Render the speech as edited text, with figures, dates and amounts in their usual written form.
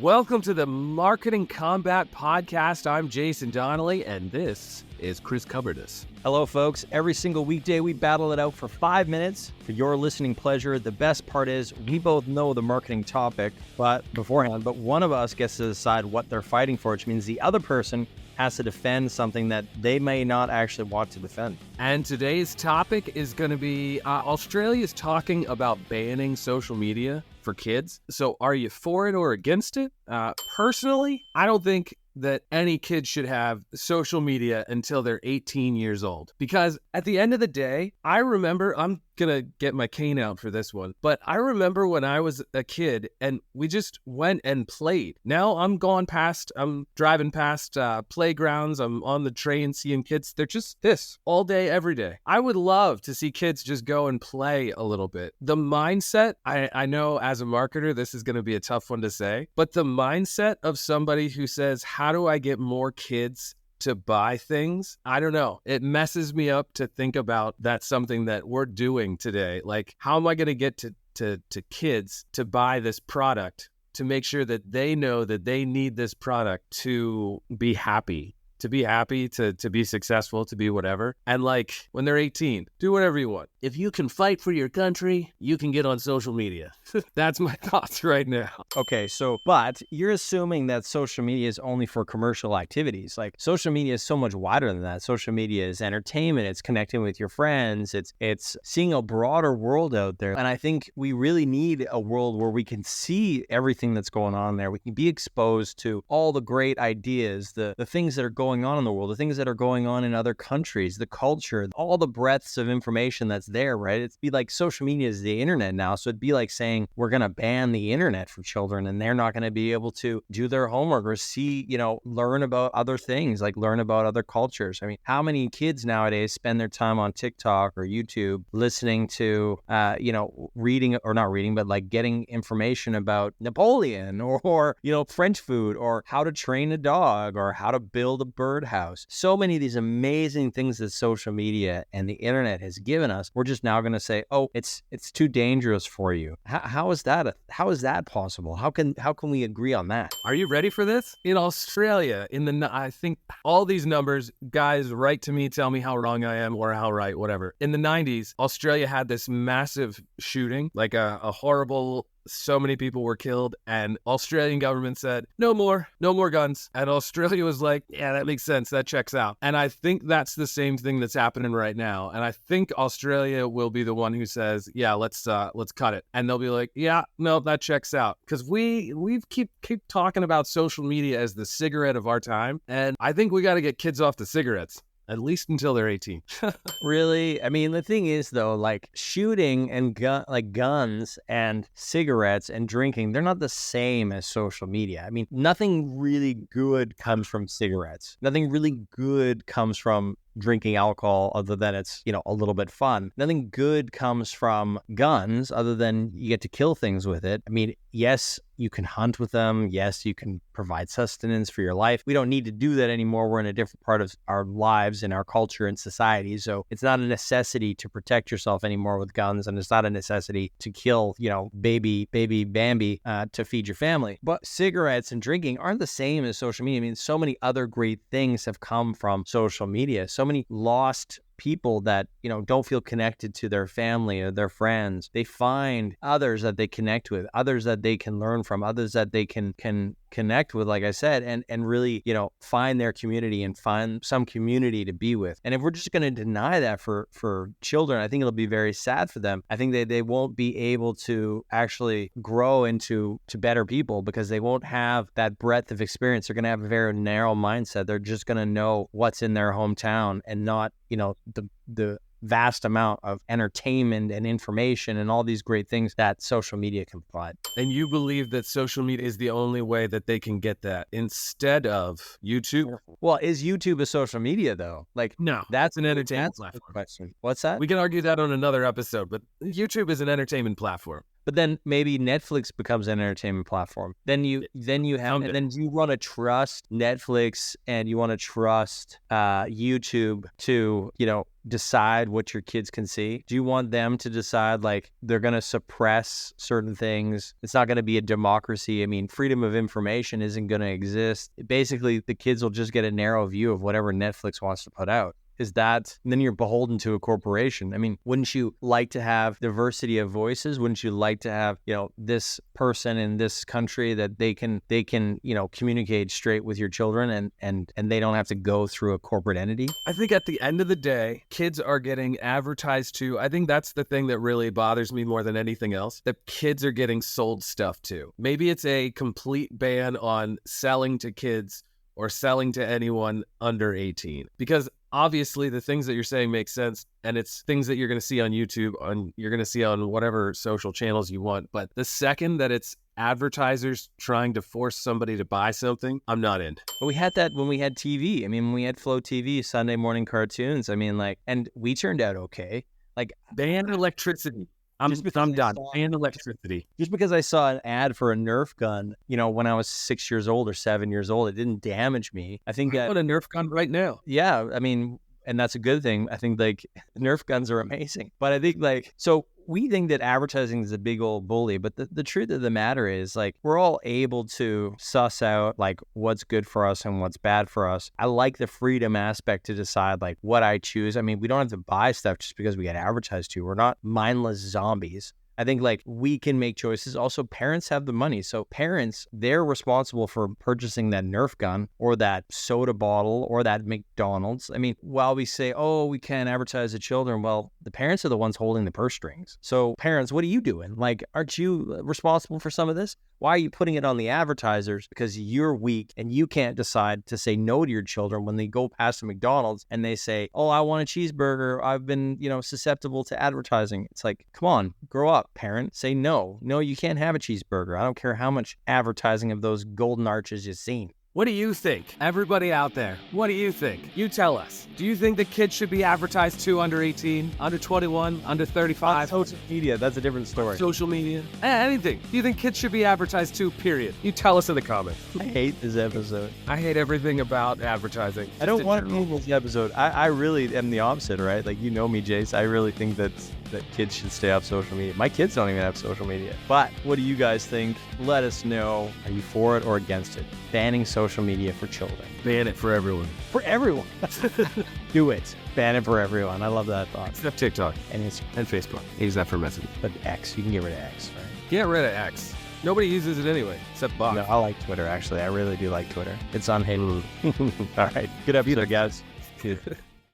Welcome to the Marketing Combat Podcast. I'm Jason Donnelly, and this is Chris Coverdus. Hello, folks. Every single weekday, we battle it out for 5 minutes for your listening pleasure. The best part is we both know the marketing topic beforehand, but one of us gets to decide what they're fighting for, which means the other person has to defend something that they may not actually want to defend. And today's topic is going to be Australia is talking about banning social media for kids. So are you for it or against it? Personally, I don't think that any kid should have social media until they're 18 years old. Because at the end of the day, I remember, I'm going to get my cane out for this one, but I remember when I was a kid and we just went and played. Now I'm driving past playgrounds, I'm on the train seeing kids. They're just this all day, every day. I would love to see kids just go and play a little bit. The mindset, I know as a marketer, this is going to be a tough one to say, but the mindset of somebody who says, how do I get more kids to buy things? I don't know. It messes me up to think about that's something that we're doing today. Like, how am I going to get to kids to buy this product, to make sure that they know that they need this product to be happy, to be successful, to be whatever. And like when they're 18, do whatever you want. If you can fight for your country, you can get on social media. That's my thoughts right now. Okay, but you're assuming that social media is only for commercial activities. Like, social media is so much wider than that. Social media is entertainment. It's connecting with your friends. It's seeing a broader world out there. And I think we really need a world where we can see everything that's going on there. We can be exposed to all the great ideas, the things that are going on in the world, the things that are going on in other countries, the culture, all the breadths of information that's there, right? It'd be like social media is the internet now. So it'd be like saying we're going to ban the internet for children and they're not going to be able to do their homework or see, learn about other things, like learn about other cultures. I mean, how many kids nowadays spend their time on TikTok or YouTube listening to, reading or not reading, but like getting information about Napoleon or French food or how to train a dog or how to build a birdhouse. So many of these amazing things that social media and the internet has given us, we're just now going to say, oh, it's too dangerous for you. How is that possible? How can we agree on that? Are you ready for this? In Australia, I think all these numbers, guys, write to me, tell me how wrong I am or how right, whatever. In the 90s, Australia had this massive shooting, like a horrible, so many people were killed, and Australian government said, no more guns. And Australia was like, yeah, that makes sense. That checks out. And I think that's the same thing that's happening right now. And I think Australia will be the one who says, yeah, let's cut it. And they'll be like, yeah, no, that checks out. Because we keep talking about social media as the cigarette of our time. And I think we got to get kids off the cigarettes. At least until they're 18. Really? I mean, the thing is, though, like shooting and guns and cigarettes and drinking, they're not the same as social media. I mean, nothing really good comes from cigarettes. Nothing really good comes from drinking alcohol other than it's, a little bit fun. Nothing good comes from guns other than you get to kill things with it. I mean, yes, you can hunt with them. Yes, you can provide sustenance for your life. We don't need to do that anymore. We're in a different part of our lives and our culture and society. So it's not a necessity to protect yourself anymore with guns. And it's not a necessity to kill, baby Bambi to feed your family. But cigarettes and drinking aren't the same as social media. I mean, so many other great things have come from social media. So many lost people that, don't feel connected to their family or their friends. They find others that they connect with, others that they can learn from, others that they can connect with, like I said, and really, find their community and find some community to be with. And if we're just going to deny that for children, I think it'll be very sad for them. I think they won't be able to actually grow into better people because they won't have that breadth of experience. They're going to have a very narrow mindset. They're just going to know what's in their hometown and not, the vast amount of entertainment and information and all these great things that social media can provide. And you believe that social media is the only way that they can get that instead of YouTube? Well, is YouTube a social media though? Like, no, that's an entertainment platform. Question. What's that? We can argue that on another episode, but YouTube is an entertainment platform. But then maybe Netflix becomes an entertainment platform. Then you want to trust Netflix and you want to trust YouTube to, decide what your kids can see. Do you want them to decide like they're going to suppress certain things? It's not going to be a democracy. I mean, freedom of information isn't going to exist. Basically, the kids will just get a narrow view of whatever Netflix wants to put out. Is that, and then you're beholden to a corporation. I mean, wouldn't you like to have diversity of voices? Wouldn't you like to have, this person in this country that they can, communicate straight with your children and they don't have to go through a corporate entity? I think at the end of the day, kids are getting advertised to. I think that's the thing that really bothers me more than anything else, that kids are getting sold stuff to. Maybe it's a complete ban on selling to kids or selling to anyone under 18, because obviously the things that you're saying make sense, and it's things that you're going to see on YouTube, you're going to see on whatever social channels you want. But the second that it's advertisers trying to force somebody to buy something, I'm not in. But we had that when we had TV. I mean, when we had Flow TV, Sunday morning cartoons. I mean, and we turned out okay. Ban electricity. I'm done. And electricity. Just because I saw an ad for a Nerf gun, when I was 6 years old or 7 years old, it didn't damage me. I think I want a Nerf gun right now. Yeah, I mean, and that's a good thing. I think Nerf guns are amazing. But I think so we think that advertising is a big old bully, but the truth of the matter is we're all able to suss out what's good for us and what's bad for us. I like the freedom aspect to decide what I choose. I mean, we don't have to buy stuff just because we get advertised to. We're not mindless zombies. I think we can make choices. Also, parents have the money. So parents, they're responsible for purchasing that Nerf gun or that soda bottle or that McDonald's. I mean, while we say, oh, we can't advertise to children, well, the parents are the ones holding the purse strings. So parents, what are you doing? Aren't you responsible for some of this? Why are you putting it on the advertisers? Because you're weak and you can't decide to say no to your children when they go past a McDonald's and they say, oh, I want a cheeseburger. I've been, susceptible to advertising. It's come on, grow up, parent. Say no. No, you can't have a cheeseburger. I don't care how much advertising of those golden arches you've seen. What do you think? Everybody out there, what do you think? You tell us. Do you think that kids should be advertised to under 18, under 21, under 35? On social media, that's a different story. Social media? Anything. Do you think kids should be advertised to, period? You tell us in the comments. I hate this episode. I hate everything about advertising. I don't want to name this episode. I really am the opposite, right? You know me, Jace. I really think that kids should stay off social media. My kids don't even have social media. But what do you guys think? Let us know. Are you for it or against it? Banning social media for children. Ban it for everyone. For everyone. Do it. Ban it for everyone. I love that thought. Except TikTok. And Instagram. And Facebook. Use that for messaging. But X. You can get rid of X, right? Get rid of X. Nobody uses it anyway, except Bob. No, I like Twitter, actually. I really do like Twitter. It's unhateable. All right. Good episode, guys.